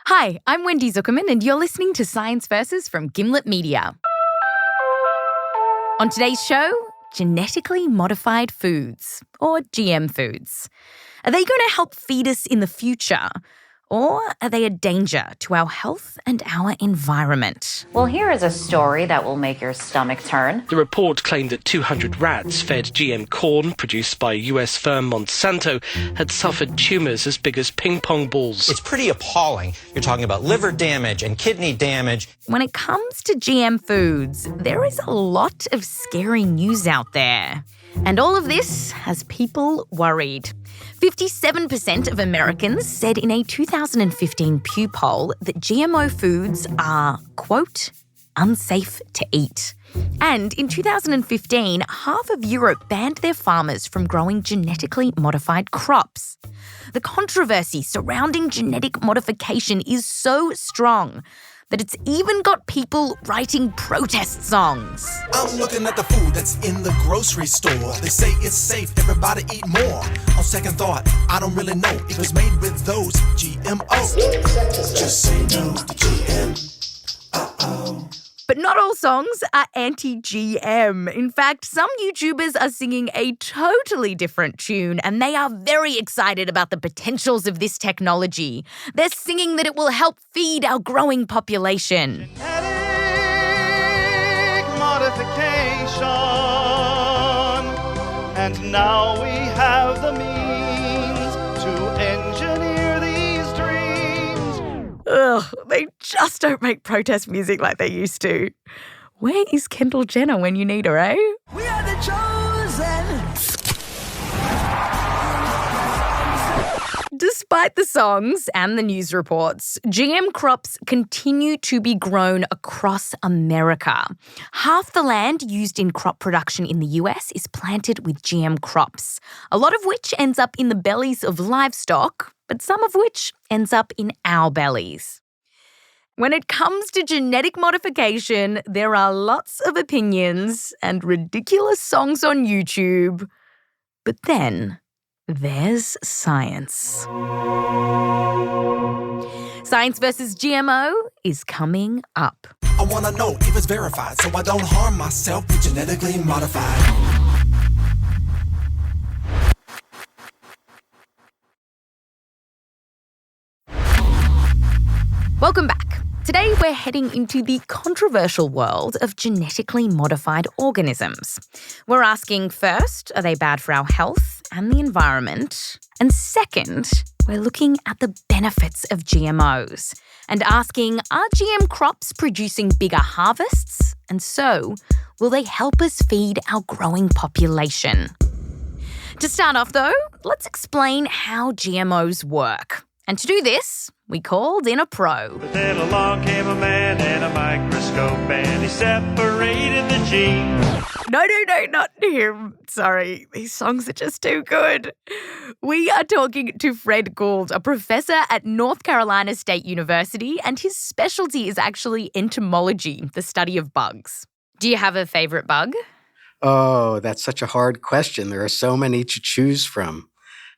Hi, I'm Wendy Zukerman and you're listening to Science Versus from Gimlet Media. On today's show, genetically modified foods, or GM foods. Are they going to help feed us in the future? Or are they a danger to our health and our environment? Well, here is a story that will make your stomach turn. The report claimed that 200 rats fed GM corn produced by US firm Monsanto had suffered tumours as big as ping pong balls. It's pretty appalling. You're talking about liver damage and kidney damage. When it comes to GM foods, there is a lot of scary news out there. And all of this has people worried. 57% of Americans said in a 2015 Pew poll that GMO foods are, quote, unsafe to eat. And in 2015, half of Europe banned their farmers from growing genetically modified crops. The controversy surrounding genetic modification is so strong that it's even got people writing protest songs. I'm looking at the food that's in the grocery store. They say it's safe, everybody eat more. On second thought, I don't really know if it's made with those GMOs. Just say no to GM. Uh-oh. But not all songs are anti-GM. In fact, some YouTubers are singing a totally different tune and they are very excited about the potentials of this technology. They're singing that it will help feed our growing population. Genetic modification, and now we have the means to engineer these dreams. Ugh, they just don't make protest music like they used to. Where is Kendall Jenner when you need her, eh? We are the chosen. Despite the songs and the news reports, GM crops continue to be grown across America. Half the land used in crop production in the US is planted with GM crops, a lot of which ends up in the bellies of livestock, but some of which ends up in our bellies. When it comes to genetic modification, there are lots of opinions and ridiculous songs on YouTube. But then there's science. Science versus GMO is coming up. I want to know if it's verified so I don't harm myself with genetically modified. Welcome back. Today we're heading into the controversial world of genetically modified organisms. We're asking first, are they bad for our health and the environment? And second, we're looking at the benefits of GMOs and asking, are GM crops producing bigger harvests? And so, will they help us feed our growing population? To start off though, let's explain how GMOs work. And to do this, we called in a pro. But then along came a man and a microscope and he separated the genes. No, not him. Sorry, these songs are just too good. We are talking to Fred Gould, a professor at North Carolina State University, and his specialty is actually entomology, the study of bugs. Do you have a favourite bug? Oh, that's such a hard question. There are so many to choose from.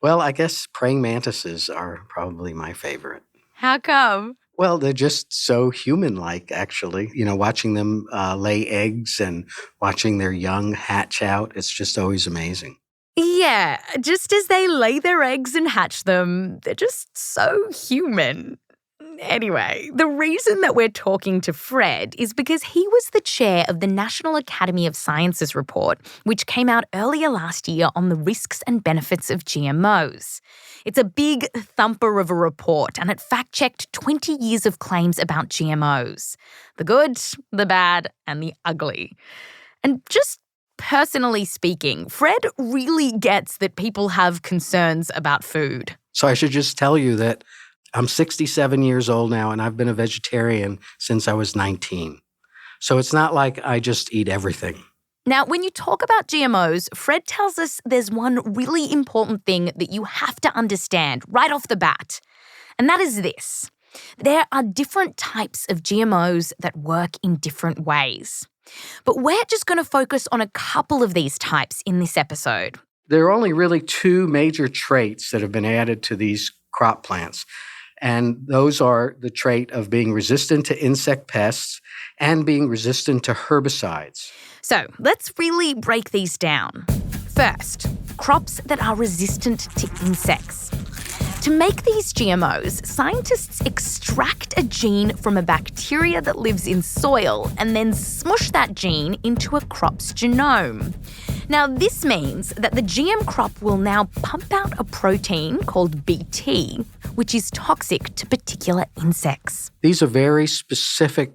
Well, I guess praying mantises are probably my favorite. How come? Well, they're just so human-like, actually. You know, watching them lay eggs and watching their young hatch out, it's just always amazing. Yeah, just as they lay their eggs and hatch them, they're just so human. Anyway, the reason that we're talking to Fred is because he was the chair of the National Academy of Sciences report, which came out earlier last year on the risks and benefits of GMOs. It's a big thumper of a report, and it fact-checked 20 years of claims about GMOs. The good, the bad, and the ugly. And just personally speaking, Fred really gets that people have concerns about food. So I should just tell you that I'm 67 years old now, and I've been a vegetarian since I was 19. So it's not like I just eat everything. Now, when you talk about GMOs, Fred tells us there's one really important thing that you have to understand right off the bat, and that is this. There are different types of GMOs that work in different ways. But we're just going to focus on a couple of these types in this episode. There are only really two major traits that have been added to these crop plants. And those are the trait of being resistant to insect pests and being resistant to herbicides. So let's really break these down. First, crops that are resistant to insects. To make these GMOs, scientists extract a gene from a bacteria that lives in soil and then smush that gene into a crop's genome. Now, this means that the GM crop will now pump out a protein called Bt, which is toxic to particular insects. These are very specific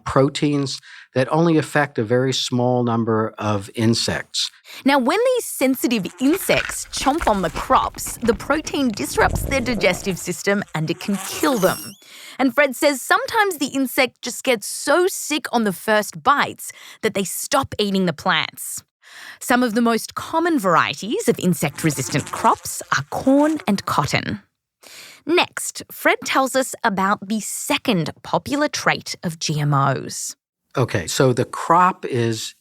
proteins that only affect a very small number of insects. Now, when these sensitive insects chomp on the crops, the protein disrupts their digestive system and it can kill them. And Fred says sometimes the insect just gets so sick on the first bites that they stop eating the plants. Some of the most common varieties of insect-resistant crops are corn and cotton. Next, Fred tells us about the second popular trait of GMOs. Okay, so the crop is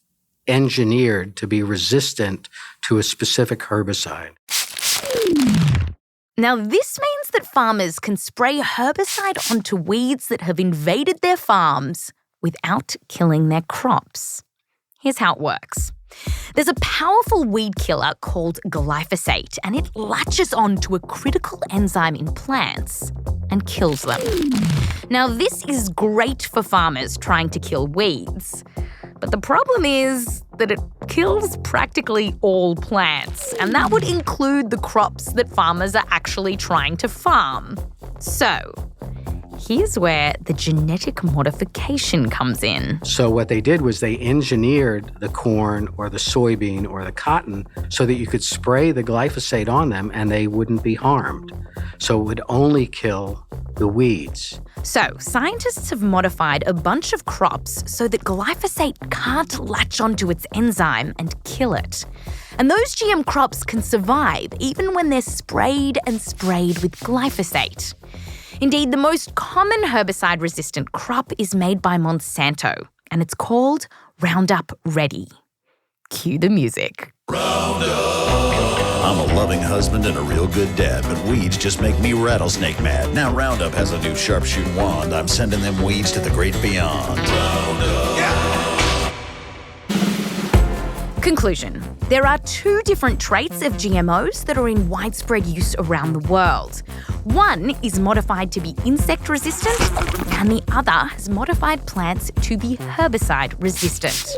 engineered to be resistant to a specific herbicide. Now, this means that farmers can spray herbicide onto weeds that have invaded their farms without killing their crops. Here's how it works. There's a powerful weed killer called glyphosate, and it latches on to a critical enzyme in plants and kills them. Now, this is great for farmers trying to kill weeds, but the problem is that it kills practically all plants, and that would include the crops that farmers are actually trying to farm. So, here's where the genetic modification comes in. So what they did was they engineered the corn or the soybean or the cotton so that you could spray the glyphosate on them and they wouldn't be harmed. So it would only kill the weeds. So scientists have modified a bunch of crops so that glyphosate can't latch onto its enzyme and kill it. And those GM crops can survive even when they're sprayed and sprayed with glyphosate. Indeed, the most common herbicide-resistant crop is made by Monsanto, and it's called Roundup Ready. Cue the music. I'm a loving husband and a real good dad, but weeds just make me rattlesnake mad. Now Roundup has a new sharpshoot wand. I'm sending them weeds to the great beyond. Roundup. Yeah. Conclusion. There are two different traits of GMOs that are in widespread use around the world. One is modified to be insect resistant, and the other has modified plants to be herbicide resistant.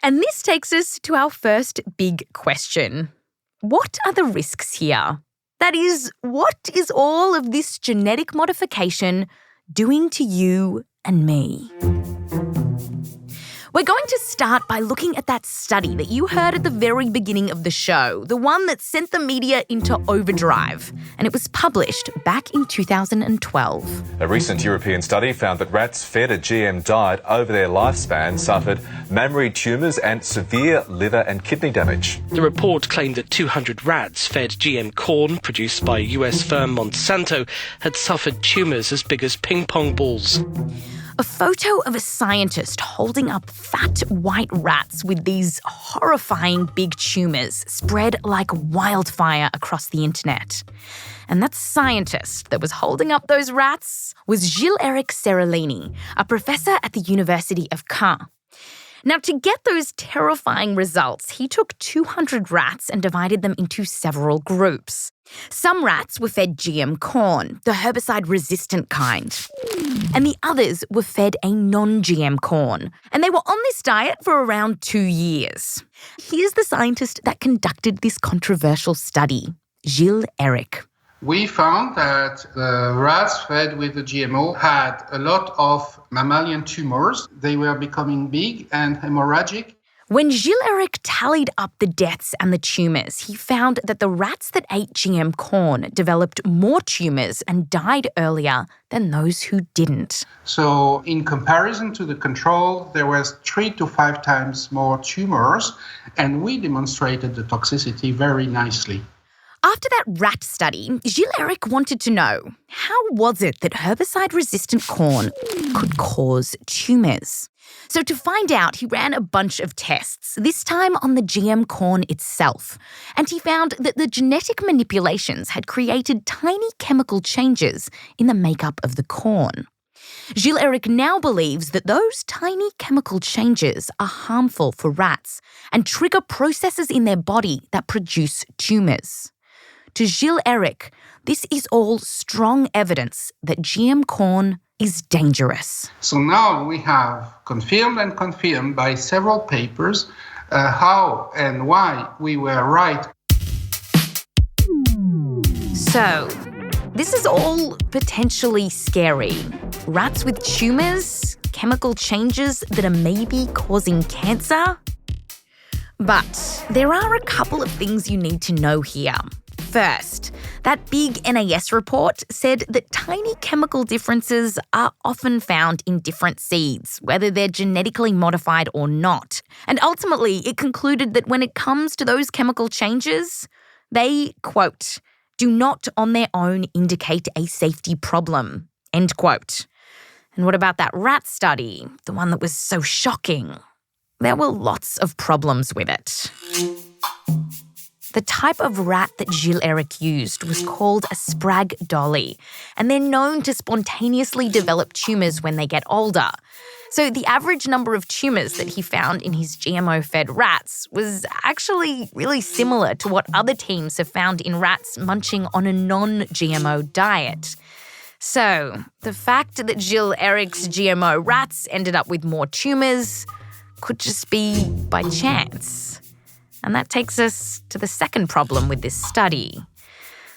And this takes us to our first big question. What are the risks here? That is, what is all of this genetic modification doing to you and me? We're going to start by looking at that study that you heard at the very beginning of the show, the one that sent the media into overdrive, and it was published back in 2012. A recent European study found that rats fed a GM diet over their lifespan suffered mammary tumours and severe liver and kidney damage. The report claimed that 200 rats fed GM corn produced by US firm Monsanto had suffered tumours as big as ping pong balls. A photo of a scientist holding up fat white rats with these horrifying big tumours spread like wildfire across the internet. And that scientist that was holding up those rats was Gilles-Éric Seralini, a professor at the University of Caen. Now, to get those terrifying results, he took 200 rats and divided them into several groups. Some rats were fed GM corn, the herbicide-resistant kind, and the others were fed a non-GM corn, and they were on this diet for around 2 years. Here's the scientist that conducted this controversial study, Gilles-Éric. We found that the rats fed with the GMO had a lot of mammalian tumors. They were becoming big and hemorrhagic. When Gilles-Éric tallied up the deaths and the tumours, he found that the rats that ate GM corn developed more tumours and died earlier than those who didn't. So in comparison to the control, there was 3 to 5 times more tumors, and we demonstrated the toxicity very nicely. After that rat study, Gilles-Eric wanted to know, how was it that herbicide-resistant corn could cause tumours? So to find out, he ran a bunch of tests, this time on the GM corn itself. And he found that the genetic manipulations had created tiny chemical changes in the makeup of the corn. Gilles-Eric now believes that those tiny chemical changes are harmful for rats and trigger processes in their body that produce tumours. To Gilles-Eric, this is all strong evidence that GM corn is dangerous. So now we have confirmed by several papers how and why we were right. So, this is all potentially scary. Rats with tumours, chemical changes that are maybe causing cancer. But there are a couple of things you need to know here. First, that big NAS report said that tiny chemical differences are often found in different seeds, whether they're genetically modified or not. And ultimately, it concluded that when it comes to those chemical changes, they, quote, do not on their own indicate a safety problem, end quote. And what about that rat study, the one that was so shocking? There were lots of problems with it. The type of rat that Gilles-Eric used was called a Sprague dolly, and they're known to spontaneously develop tumours when they get older. So the average number of tumours that he found in his GMO-fed rats was actually really similar to what other teams have found in rats munching on a non-GMO diet. So the fact that Gilles-Eric's GMO rats ended up with more tumours could just be by chance. And that takes us to the second problem with this study.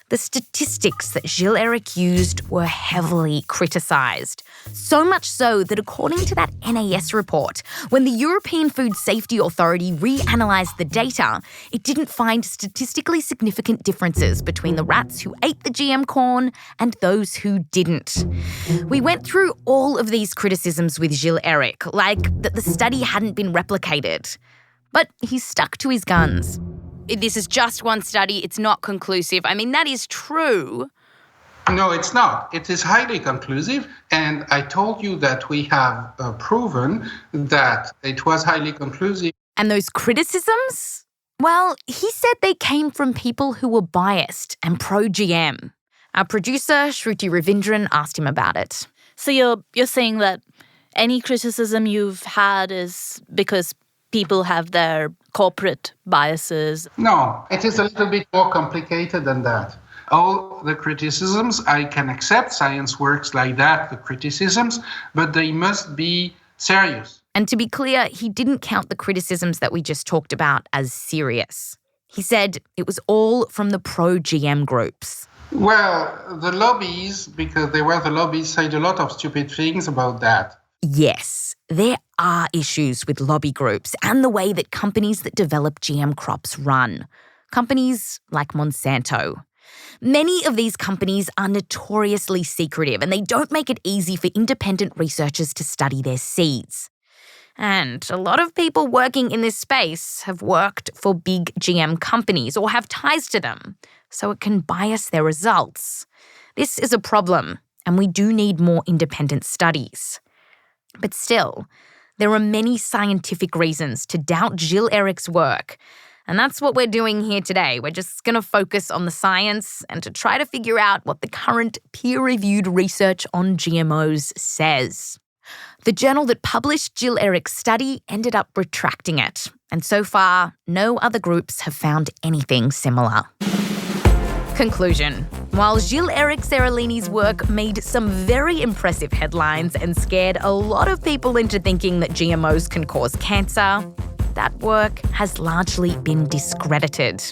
The statistics that Gilles-Eric used were heavily criticised. So much so that according to that NAS report, when the European Food Safety Authority reanalysed the data, it didn't find statistically significant differences between the rats who ate the GM corn and those who didn't. We went through all of these criticisms with Gilles-Eric, like that the study hadn't been replicated. But he stuck to his guns. This is just one study, it's not conclusive. I mean, that is true. No, it's not. It is highly conclusive, and I told you that we have proven that it was highly conclusive. And those criticisms? Well, he said they came from people who were biased and pro-GM. Our producer, Shruti Ravindran, asked him about it. So you're saying that any criticism you've had is because people have their corporate biases? No, it is a little bit more complicated than that. All the criticisms, I can accept, science works like that, the criticisms, but they must be serious. And to be clear, he didn't count the criticisms that we just talked about as serious. He said it was all from the pro-GM groups. Well, the lobbies, because they were the lobbies, said a lot of stupid things about that. Yes, there are issues with lobby groups and the way that companies that develop GM crops run. Companies like Monsanto. Many of these companies are notoriously secretive and they don't make it easy for independent researchers to study their seeds. And a lot of people working in this space have worked for big GM companies or have ties to them, so it can bias their results. This is a problem, and we do need more independent studies. But still, there are many scientific reasons to doubt Gilles-Eric's work. And that's what we're doing here today. We're just going to focus on the science and to try to figure out what the current peer-reviewed research on GMOs says. The journal that published Gilles-Eric's study ended up retracting it. And so far, no other groups have found anything similar. Conclusion. While Gilles-Eric Seralini's work made some very impressive headlines and scared a lot of people into thinking that GMOs can cause cancer, that work has largely been discredited.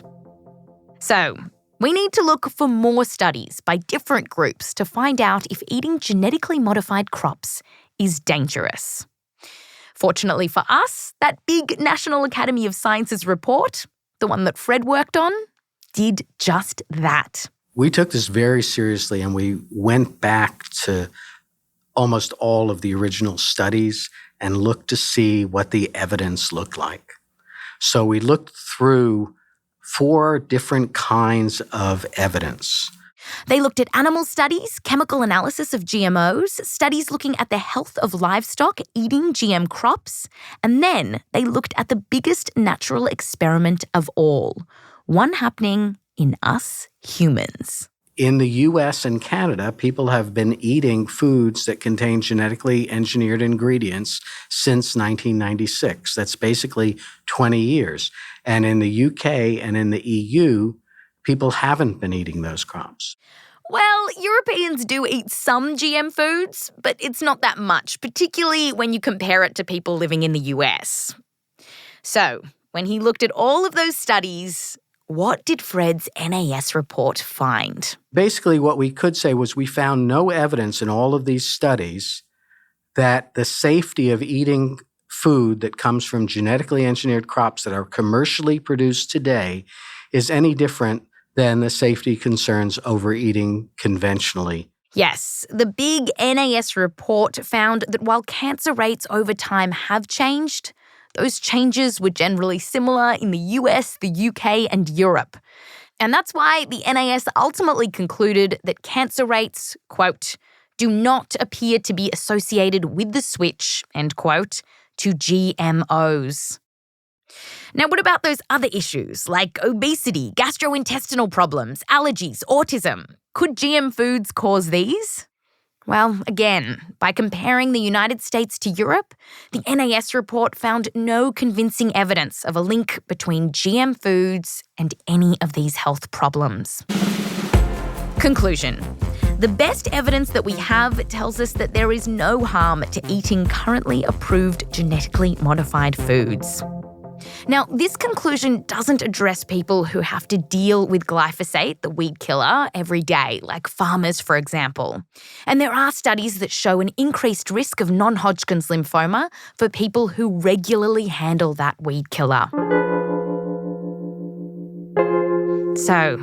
So, we need to look for more studies by different groups to find out if eating genetically modified crops is dangerous. Fortunately for us, that big National Academy of Sciences report, the one that Fred worked on, did just that. We took this very seriously and we went back to almost all of the original studies and looked to see what the evidence looked like. So we looked through 4 different kinds of evidence. They looked at animal studies, chemical analysis of GMOs, studies looking at the health of livestock eating GM crops, and then they looked at the biggest natural experiment of all, one happening in us humans. In the US and Canada, people have been eating foods that contain genetically engineered ingredients since 1996. That's basically 20 years. And in the UK and in the EU, people haven't been eating those crops. Well, Europeans do eat some GM foods, but it's not that much, particularly when you compare it to people living in the US. So, when he looked at all of those studies, what did Fred's NAS report find? Basically, what we could say was we found no evidence in all of these studies that the safety of eating food that comes from genetically engineered crops that are commercially produced today is any different than the safety concerns over eating conventionally. Yes, the big NAS report found that while cancer rates over time have changed, those changes were generally similar in the US, the UK, and Europe. And that's why the NAS ultimately concluded that cancer rates, quote, do not appear to be associated with the switch, end quote, to GMOs. Now, what about those other issues like obesity, gastrointestinal problems, allergies, autism? Could GM foods cause these? Well, again, by comparing the United States to Europe, the NAS report found no convincing evidence of a link between GM foods and any of these health problems. Conclusion. The best evidence that we have tells us that there is no harm to eating currently approved genetically modified foods. Now, this conclusion doesn't address people who have to deal with glyphosate, the weed killer, every day, like farmers, for example. And there are studies that show an increased risk of non-Hodgkin's lymphoma for people who regularly handle that weed killer. So,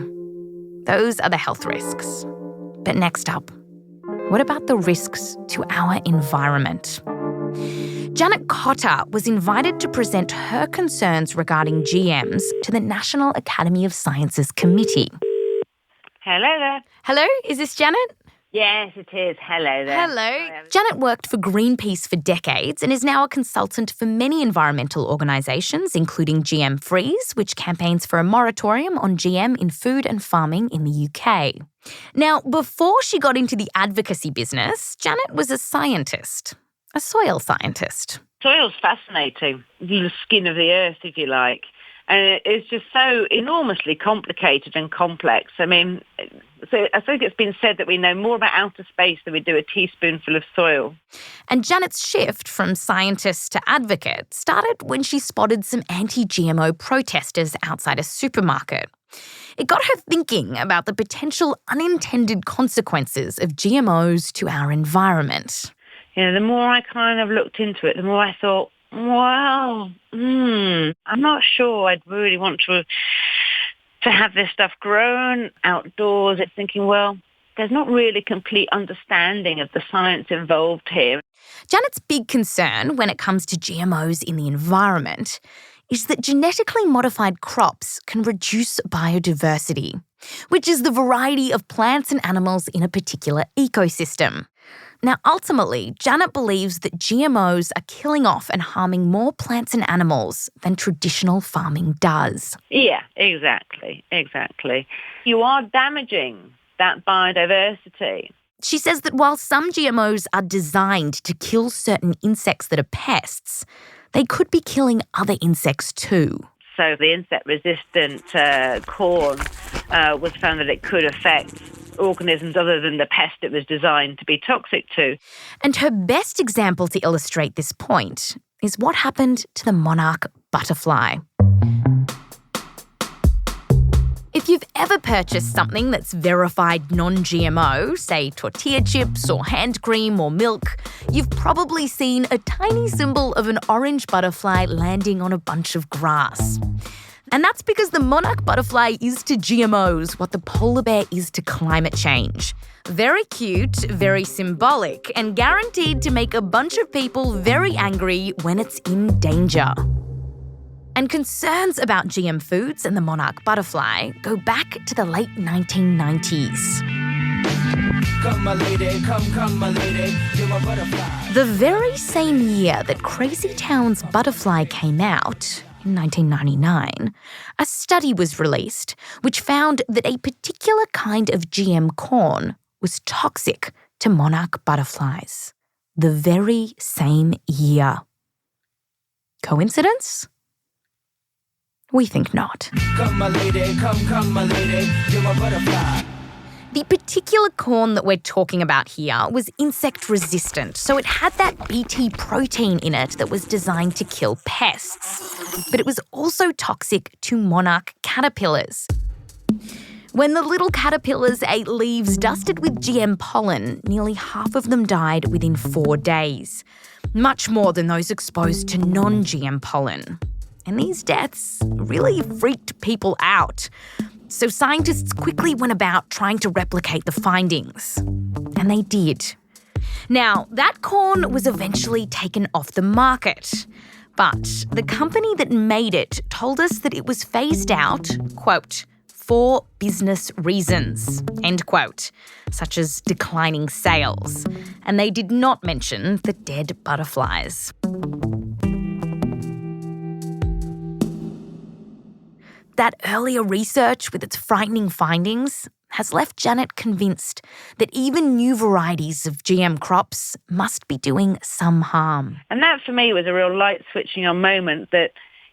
those are the health risks. But next up, what about the risks to our environment? Janet Cotter was invited to present her concerns regarding GMs to the National Academy of Sciences Committee. Hello there. Hello, is this Janet? Yes, it is. Hello there. Hello. Janet worked for Greenpeace for decades and is now a consultant for many environmental organisations, including GM Freeze, which campaigns for a moratorium on GM in food and farming in the UK. Now, before she got into the advocacy business, Janet was a scientist. A soil scientist. Soil's fascinating. The skin of the earth, if you like. And it's just so enormously complicated and complex. I mean, so I think it's been said that we know more about outer space than we do a teaspoonful of soil. And Janet's shift from scientist to advocate started when she spotted some anti-GMO protesters outside a supermarket. It got her thinking about the potential unintended consequences of GMOs to our environment. You know, the more I kind of looked into it, the more I thought, well, I'm not sure I'd really want to have this stuff grown outdoors. It's thinking, well, there's not really complete understanding of the science involved here. Janet's big concern when it comes to GMOs in the environment is that genetically modified crops can reduce biodiversity, which is the variety of plants and animals in a particular ecosystem. Now, ultimately, Janet believes that GMOs are killing off and harming more plants and animals than traditional farming does. Yeah, exactly. You are damaging that biodiversity. She says that while some GMOs are designed to kill certain insects that are pests, they could be killing other insects too. So the insect-resistant corn was found that it could affect organisms other than the pest it was designed to be toxic to. And her best example to illustrate this point is what happened to the monarch butterfly. If you've ever purchased something that's verified non-GMO, say tortilla chips or hand cream or milk, you've probably seen a tiny symbol of an orange butterfly landing on a bunch of grass. And that's because the monarch butterfly is to GMOs what the polar bear is to climate change. Very cute, very symbolic, and guaranteed to make a bunch of people very angry when it's in danger. And concerns about GM foods and the monarch butterfly go back to the late 1990s. Come, my lady, come, my lady, you're my butterfly. The very same year that Crazy Town's butterfly came out, in 1999, a study was released which found that a particular kind of GM corn was toxic to monarch butterflies. The very same year. Coincidence? We think not. Come, my lady, come, my lady, you're my butterfly. The particular corn that we're talking about here was insect resistant, so it had that Bt protein in it that was designed to kill pests. But it was also toxic to monarch caterpillars. When the little caterpillars ate leaves dusted with GM pollen, nearly half of them died within 4 days, much more than those exposed to non-GM pollen. And these deaths really freaked people out. So scientists quickly went about trying to replicate the findings. And they did. Now, that corn was eventually taken off the market. But the company that made it told us that it was phased out, quote, for business reasons, end quote, such as declining sales. And they did not mention the dead butterflies. That earlier research with its frightening findings has left Janet convinced that even new varieties of GM crops must be doing some harm. And that for me was a real light switching on moment that,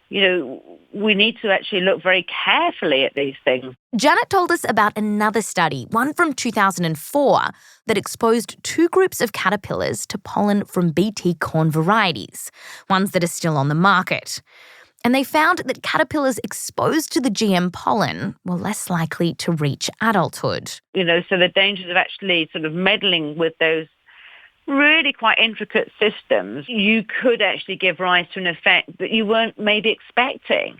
we need to actually look very carefully at these things. Janet told us about another study, one from 2004, that exposed 2 groups of caterpillars to pollen from Bt corn varieties, ones that are still on the market. And they found that caterpillars exposed to the GM pollen were less likely to reach adulthood. So the dangers of actually sort of meddling with those really quite intricate systems, you could actually give rise to an effect that you weren't maybe expecting.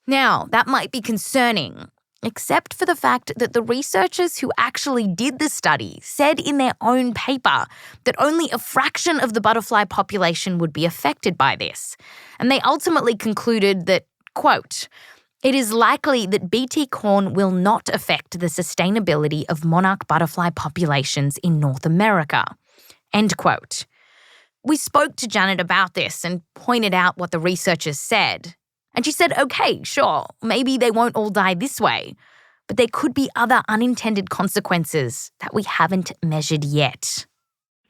Now, that might be concerning, except for the fact that the researchers who actually did the study said in their own paper that only a fraction of the butterfly population would be affected by this. And they ultimately concluded that, quote, it is likely that Bt corn will not affect the sustainability of monarch butterfly populations in North America, end quote. We spoke to Janet about this and pointed out what the researchers said. And she said, okay, sure, maybe they won't all die this way, but there could be other unintended consequences that we haven't measured yet.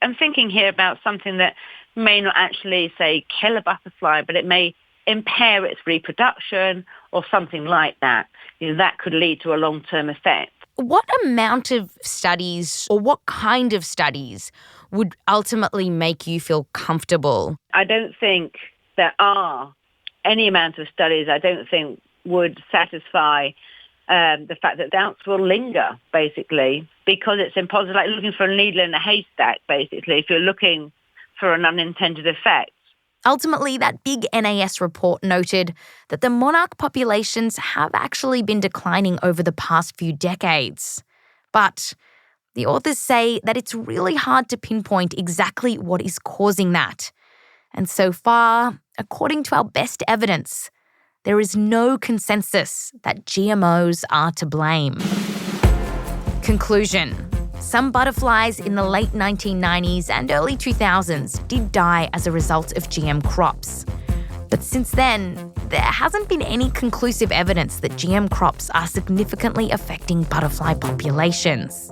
I'm thinking here about something that may not actually, say, kill a butterfly, but it may impair its reproduction or something like that. That could lead to a long-term effect. What amount of studies or what kind of studies would ultimately make you feel comfortable? I don't think there are any amount of studies I don't think would satisfy the fact that doubts will linger, basically, because it's impossible, like looking for a needle in a haystack, basically, if you're looking for an unintended effect. Ultimately, that big NAS report noted that the monarch populations have actually been declining over the past few decades. But the authors say that it's really hard to pinpoint exactly what is causing that. And so far, according to our best evidence, there is no consensus that GMOs are to blame. Conclusion. Some butterflies in the late 1990s and early 2000s did die as a result of GM crops. But since then, there hasn't been any conclusive evidence that GM crops are significantly affecting butterfly populations.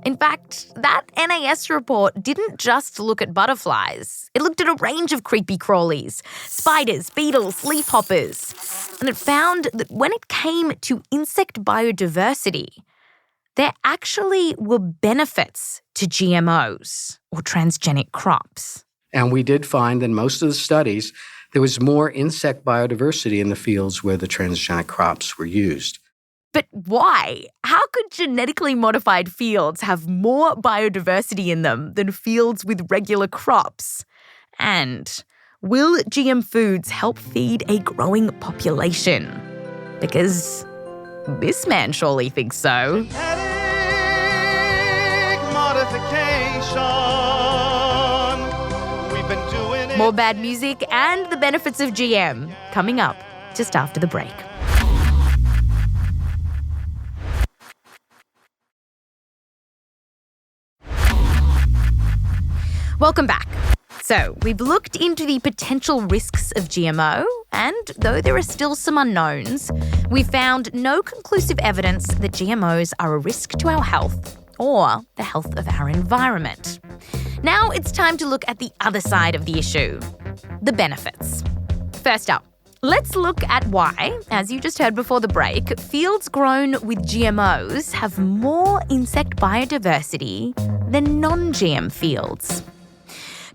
In fact, that NAS report didn't just look at butterflies. It looked at a range of creepy crawlies, spiders, beetles, leafhoppers. And it found that when it came to insect biodiversity, there actually were benefits to GMOs, or transgenic crops. And we did find in most of the studies, there was more insect biodiversity in the fields where the transgenic crops were used. But why? How could genetically modified fields have more biodiversity in them than fields with regular crops? And will GM foods help feed a growing population? Because this man surely thinks so. We've been doing it. More bad music and the benefits of GM coming up just after the break. Welcome back. So, we've looked into the potential risks of GMO, and though there are still some unknowns, we found no conclusive evidence that GMOs are a risk to our health or the health of our environment. Now it's time to look at the other side of the issue, the benefits. First up, let's look at why, as you just heard before the break, fields grown with GMOs have more insect biodiversity than non-GM fields.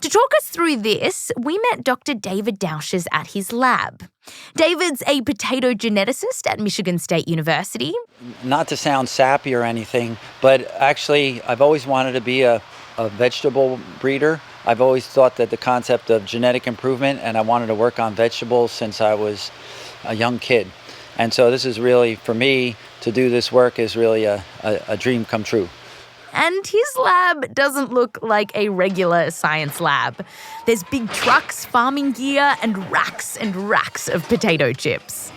To talk us through this, we met Dr. David Douches at his lab. David's a potato geneticist at Michigan State University. Not to sound sappy or anything, but actually I've always wanted to be a vegetable breeder. I've always thought that the concept of genetic improvement, and I wanted to work on vegetables since I was a young kid. And so this is really, for me, to do this work is really a dream come true. And his lab doesn't look like a regular science lab. There's big trucks, farming gear, and racks of potato chips.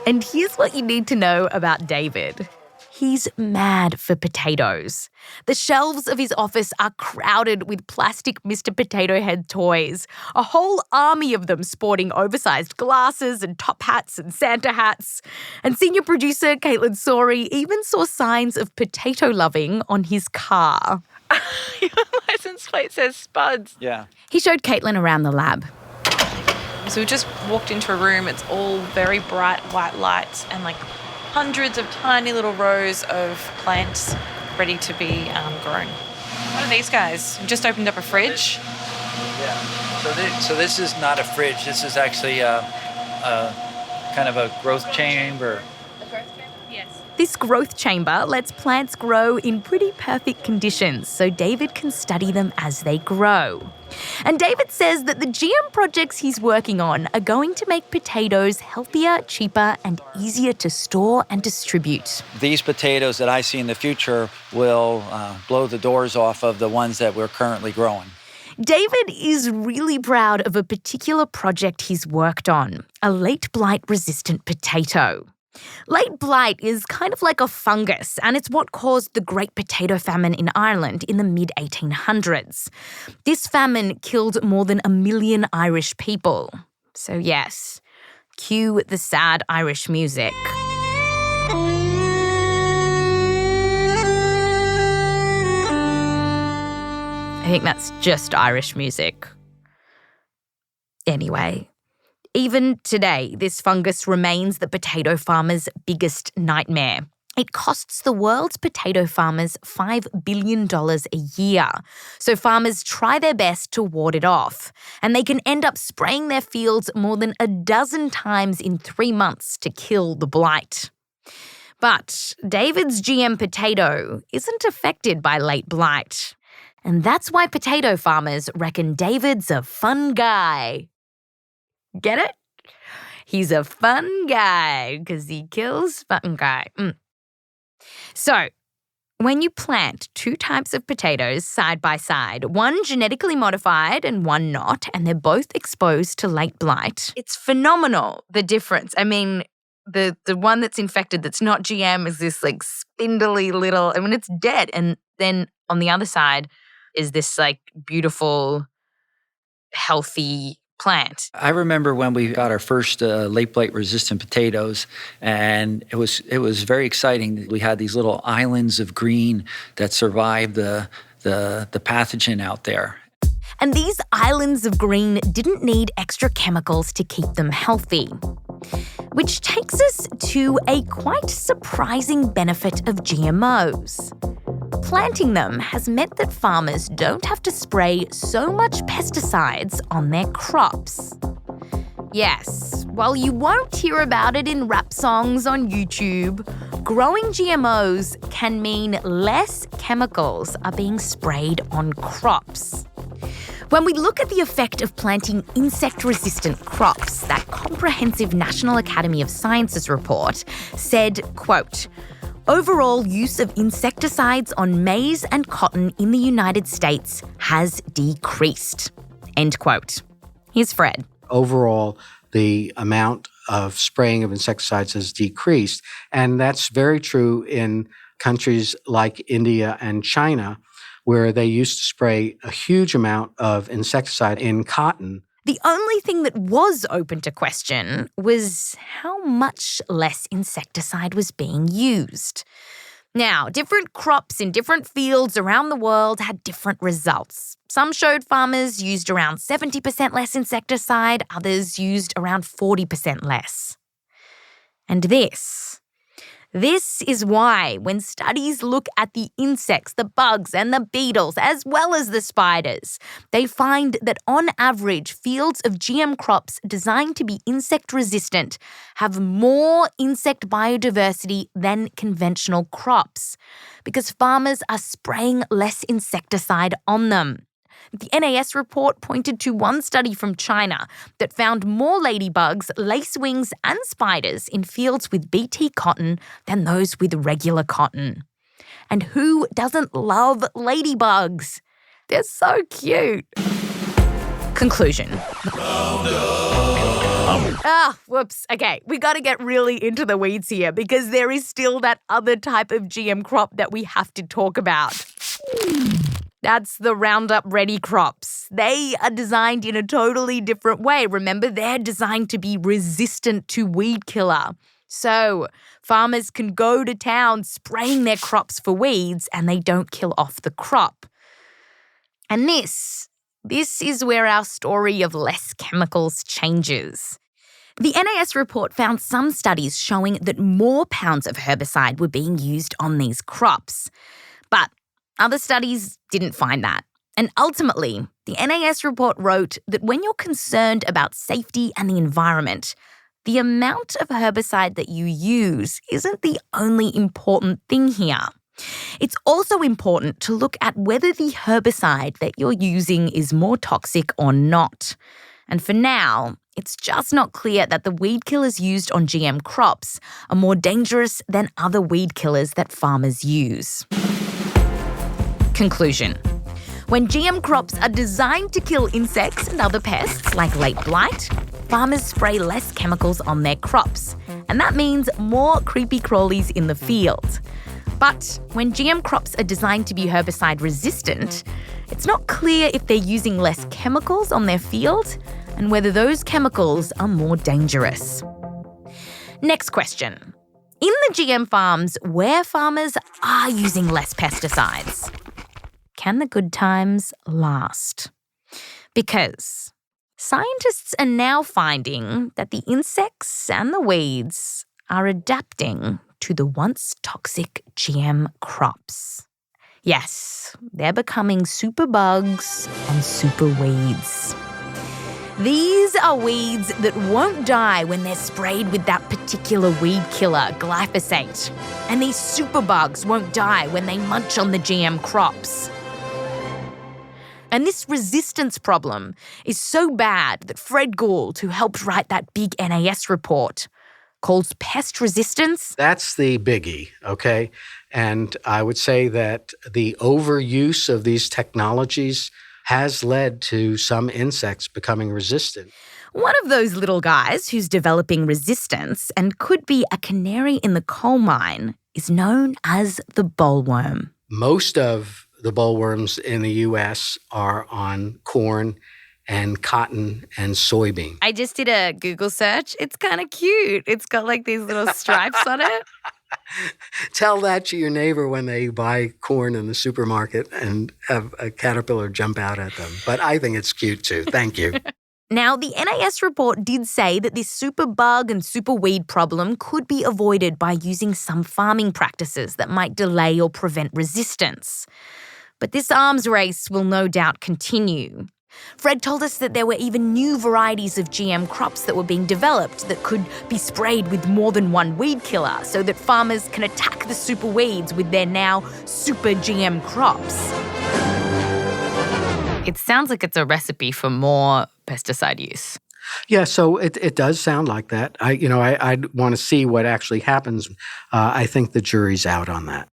And here's what you need to know about David. He's mad for potatoes. The shelves of his office are crowded with plastic Mr. Potato Head toys, a whole army of them sporting oversized glasses and top hats and Santa hats. And senior producer Kaitlyn Sawrey even saw signs of potato loving on his car. Your license plate says Spuds. Yeah. He showed Kaitlyn around the lab. So we just walked into a room. It's all very bright white lights and like hundreds of tiny little rows of plants ready to be grown. What are these guys? We just opened up a fridge. Yeah. So this is not a fridge. This is actually a kind of a growth chamber. A growth chamber? Yes. This growth chamber lets plants grow in pretty perfect conditions so David can study them as they grow. And David says that the GM projects he's working on are going to make potatoes healthier, cheaper, and easier to store and distribute. These potatoes that I see in the future will blow the doors off of the ones that we're currently growing. David is really proud of a particular project he's worked on, a late blight-resistant potato. Late blight is kind of like a fungus, and it's what caused the Great Potato Famine in Ireland in the mid-1800s. This famine killed more than 1 million Irish people. So yes, cue the sad Irish music. I think that's just Irish music. Anyway, even today, this fungus remains the potato farmers' biggest nightmare. It costs the world's potato farmers $5 billion a year. So farmers try their best to ward it off. And they can end up spraying their fields more than 12 times in 3 months to kill the blight. But David's GM potato isn't affected by late blight. And that's why potato farmers reckon David's a fun guy. Get it? He's a fun guy because he kills fungi. So, when you plant 2 types of potatoes side by side, one genetically modified and one not, and they're both exposed to late blight, it's phenomenal, the difference. I mean, the one that's infected that's not GM is this like spindly little, I mean, it's dead. And then on the other side is this like beautiful, healthy plant. I remember when we got our first late blight resistant potatoes, and it was very exciting. We had these little islands of green that survived the pathogen out there. And these islands of green didn't need extra chemicals to keep them healthy. Which takes us to a quite surprising benefit of GMOs. Planting them has meant that farmers don't have to spray so much pesticides on their crops. Yes, while you won't hear about it in rap songs on YouTube, growing GMOs can mean less chemicals are being sprayed on crops. When we look at the effect of planting insect-resistant crops, that comprehensive National Academy of Sciences report said, quote, overall use of insecticides on maize and cotton in the United States has decreased. End quote. Here's Fred. Overall, the amount of spraying of insecticides has decreased. And that's very true in countries like India and China, where they used to spray a huge amount of insecticide in cotton. The only thing that was open to question was how much less insecticide was being used. Now, different crops in different fields around the world had different results. Some showed farmers used around 70% less insecticide, others used around 40% less. And this is why when studies look at the insects, the bugs and the beetles, as well as the spiders, they find that on average, fields of GM crops designed to be insect resistant have more insect biodiversity than conventional crops because farmers are spraying less insecticide on them. The NAS report pointed to one study from China that found more ladybugs, lacewings, and spiders in fields with BT cotton than those with regular cotton. And who doesn't love ladybugs? They're so cute. Conclusion. Whoops. Okay, we got to get really into the weeds here because there is still that other type of GM crop that we have to talk about. That's the Roundup Ready crops. They are designed in a totally different way. Remember, they're designed to be resistant to weed killer. So farmers can go to town spraying their crops for weeds and they don't kill off the crop. And this is where our story of less chemicals changes. The NAS report found some studies showing that more pounds of herbicide were being used on these crops. But other studies didn't find that. And ultimately, the NAS report wrote that when you're concerned about safety and the environment, the amount of herbicide that you use isn't the only important thing here. It's also important to look at whether the herbicide that you're using is more toxic or not. And for now, it's just not clear that the weed killers used on GM crops are more dangerous than other weed killers that farmers use. Conclusion. When GM crops are designed to kill insects and other pests like late blight, farmers spray less chemicals on their crops, and that means more creepy crawlies in the field. But when GM crops are designed to be herbicide resistant, it's not clear if they're using less chemicals on their field and whether those chemicals are more dangerous. Next question. In the GM farms where farmers are using less pesticides, can the good times last? Because scientists are now finding that the insects and the weeds are adapting to the once toxic GM crops. Yes, they're becoming super bugs and super weeds. These are weeds that won't die when they're sprayed with that particular weed killer, glyphosate. And these superbugs won't die when they munch on the GM crops. And this resistance problem is so bad that Fred Gould, who helped write that big NAS report, calls pest resistance. That's the biggie, okay? And I would say that the overuse of these technologies has led to some insects becoming resistant. One of those little guys who's developing resistance and could be a canary in the coal mine is known as the bollworm. Most of the bollworms in the U.S. are on corn and cotton and soybean. I just did a Google search. It's kind of cute. It's got like these little stripes on it. Tell that to your neighbor when they buy corn in the supermarket and have a caterpillar jump out at them. But I think it's cute too. Thank you. Now, the NAS report did say that this super bug and super weed problem could be avoided by using some farming practices that might delay or prevent resistance. But this arms race will no doubt continue. Fred told us that there were even new varieties of GM crops that were being developed that could be sprayed with more than one weed killer so that farmers can attack the super weeds with their now super GM crops. It sounds like it's a recipe for more pesticide use. Yeah, so it does sound like that. I want to see what actually happens. I think the jury's out on that.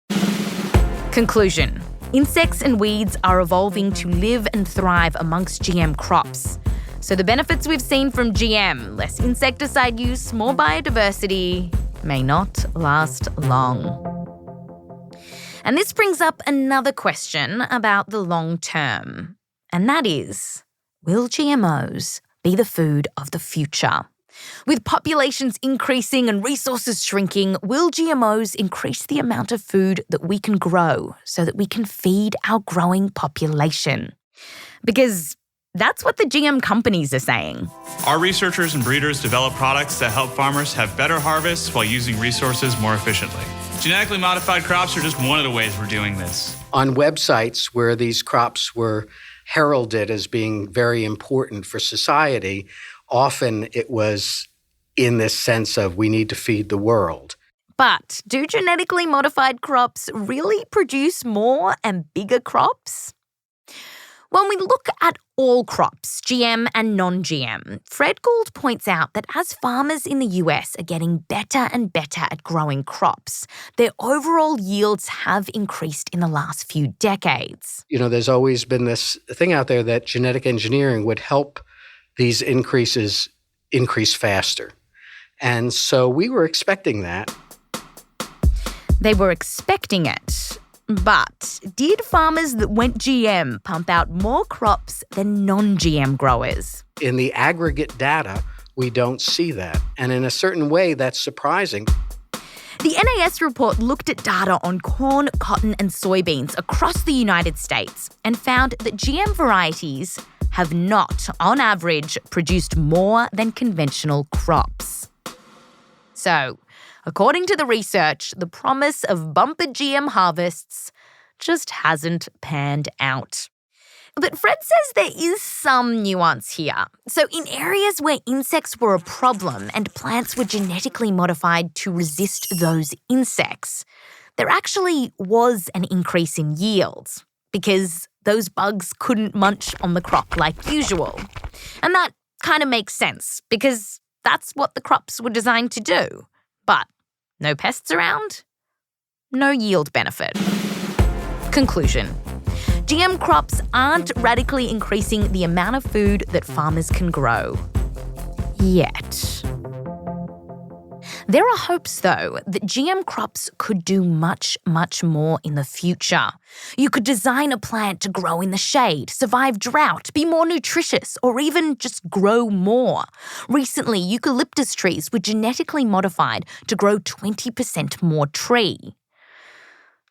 Conclusion. Insects and weeds are evolving to live and thrive amongst GM crops. So the benefits we've seen from GM, less insecticide use, more biodiversity, may not last long. And this brings up another question about the long term, and that is, will GMOs be the food of the future? With populations increasing and resources shrinking, will GMOs increase the amount of food that we can grow so that we can feed our growing population? Because that's what the GM companies are saying. Our researchers and breeders develop products that help farmers have better harvests while using resources more efficiently. Genetically modified crops are just one of the ways we're doing this. On websites where these crops were heralded as being very important for society, often it was in this sense of we need to feed the world. But do genetically modified crops really produce more and bigger crops? When we look at all crops, GM and non-GM, Fred Gould points out that as farmers in the US are getting better and better at growing crops, their overall yields have increased in the last few decades. You know, there's always been this thing out there that genetic engineering would help these increases increase faster. And so we were expecting that. They were expecting it. But did farmers that went GM pump out more crops than non-GM growers? In the aggregate data, we don't see that. And in a certain way, that's surprising. The NAS report looked at data on corn, cotton and soybeans across the United States and found that GM varieties have not, on average, produced more than conventional crops. So, according to the research, the promise of bumper GM harvests just hasn't panned out. But Fred says there is some nuance here. So in areas where insects were a problem and plants were genetically modified to resist those insects, there actually was an increase in yields because those bugs couldn't munch on the crop like usual. And that kind of makes sense because that's what the crops were designed to do. But no pests around, no yield benefit. Conclusion. GM crops aren't radically increasing the amount of food that farmers can grow. Yet. There are hopes, though, that GM crops could do much, much more in the future. You could design a plant to grow in the shade, survive drought, be more nutritious, or even just grow more. Recently, eucalyptus trees were genetically modified to grow 20% more tree.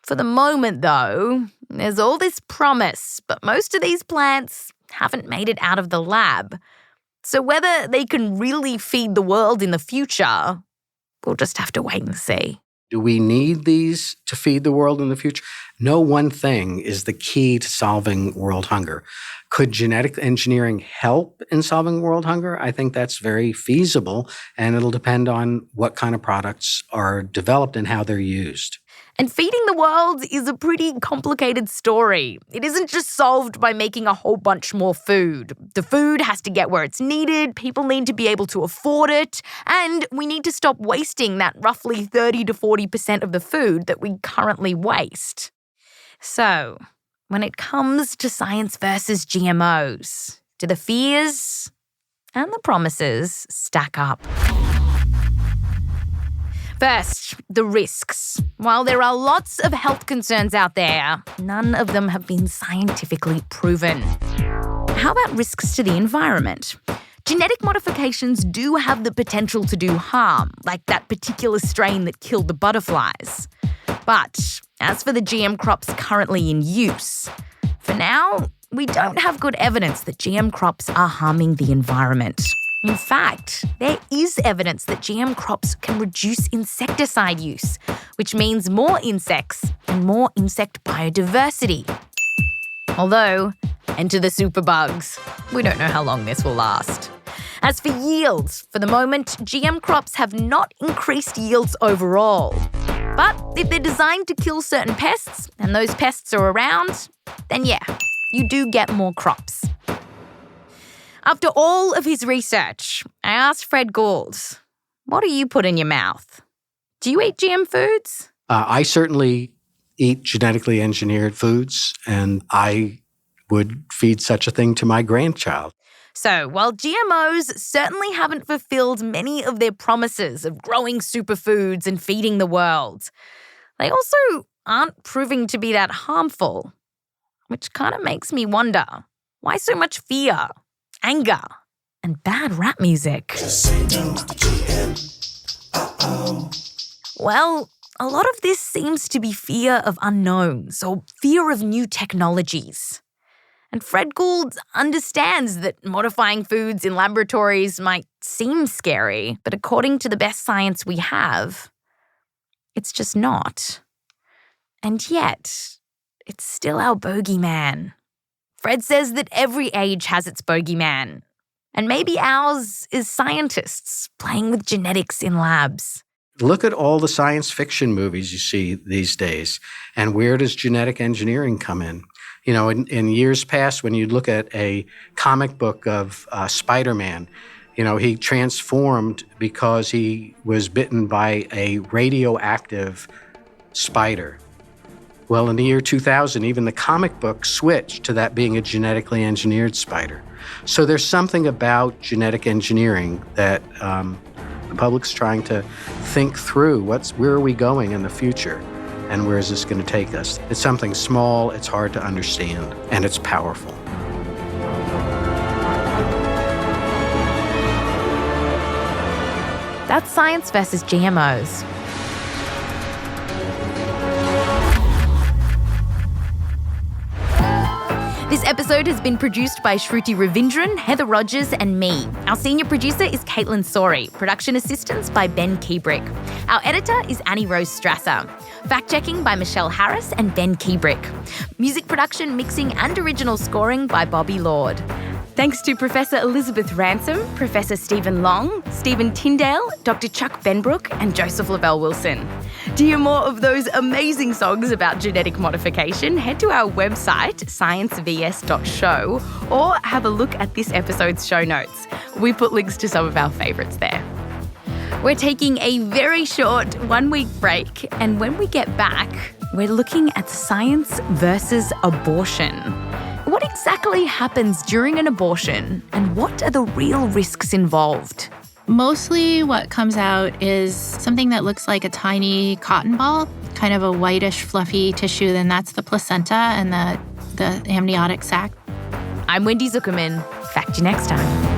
For the moment, though, there's all this promise, but most of these plants haven't made it out of the lab. So whether they can really feed the world in the future, we'll just have to wait and see. Do we need these to feed the world in the future? No one thing is the key to solving world hunger. Could genetic engineering help in solving world hunger? I think that's very feasible, and it'll depend on what kind of products are developed and how they're used. And feeding the world is a pretty complicated story. It isn't just solved by making a whole bunch more food. The food has to get where it's needed, people need to be able to afford it, and we need to stop wasting that roughly 30 to 40% of the food that we currently waste. So, when it comes to science versus GMOs, do the fears and the promises stack up? First, the risks. While there are lots of health concerns out there, none of them have been scientifically proven. How about risks to the environment? Genetic modifications do have the potential to do harm, like that particular strain that killed the butterflies. But as for the GM crops currently in use, for now, we don't have good evidence that GM crops are harming the environment. In fact, there is evidence that GM crops can reduce insecticide use, which means more insects and more insect biodiversity. Although, enter the superbugs. We don't know how long this will last. As for yields, for the moment, GM crops have not increased yields overall. But if they're designed to kill certain pests, and those pests are around, then yeah, you do get more crops. After all of his research, I asked Fred Gould, what do you put in your mouth? Do you eat GM foods? I certainly eat genetically engineered foods, and I would feed such a thing to my grandchild. So, while GMOs certainly haven't fulfilled many of their promises of growing superfoods and feeding the world, they also aren't proving to be that harmful, which kind of makes me wonder, why so much fear, anger, and bad rap music? Just say no to GM. Uh-oh. Well, a lot of this seems to be fear of unknowns or fear of new technologies. And Fred Gould understands that modifying foods in laboratories might seem scary, but according to the best science we have, it's just not. And yet, it's still our bogeyman. Fred says that every age has its bogeyman, and maybe ours is scientists playing with genetics in labs. Look at all the science fiction movies you see these days, and where does genetic engineering come in? You know, in years past, when you'd look at a comic book of Spider-Man, you know, he transformed because he was bitten by a radioactive spider. Well, in the year 2000, even the comic book switched to that being a genetically engineered spider. So there's something about genetic engineering that the public's trying to think through. Where are we going in the future? And where is this going to take us? It's something small, it's hard to understand, and it's powerful. That's Science versus GMOs. This episode has been produced by Shruti Ravindran, Heather Rogers, and me. Our senior producer is Kaitlyn Sawrey. Production assistance by Ben Kuebrich. Our editor is Annie-Rose Strasser. Fact-checking by Michelle Harris and Ben Kuebrich. Music production, mixing, and original scoring by Bobby Lord. Thanks to Professor Elizabeth Ransom, Professor Stephen Long, Stephen Tindale, Dr. Chuck Benbrook, and Joseph Lavelle Wilson. To hear more of those amazing songs about genetic modification, head to our website, sciencevs.show, or have a look at this episode's show notes. We put links to some of our favourites there. We're taking a very short 1-week break, and when we get back, we're looking at science versus abortion. What exactly happens during an abortion, and what are the real risks involved? Mostly what comes out is something that looks like a tiny cotton ball, kind of a whitish, fluffy tissue, then that's the placenta and the amniotic sac. I'm Wendy Zukerman. Fact you next time.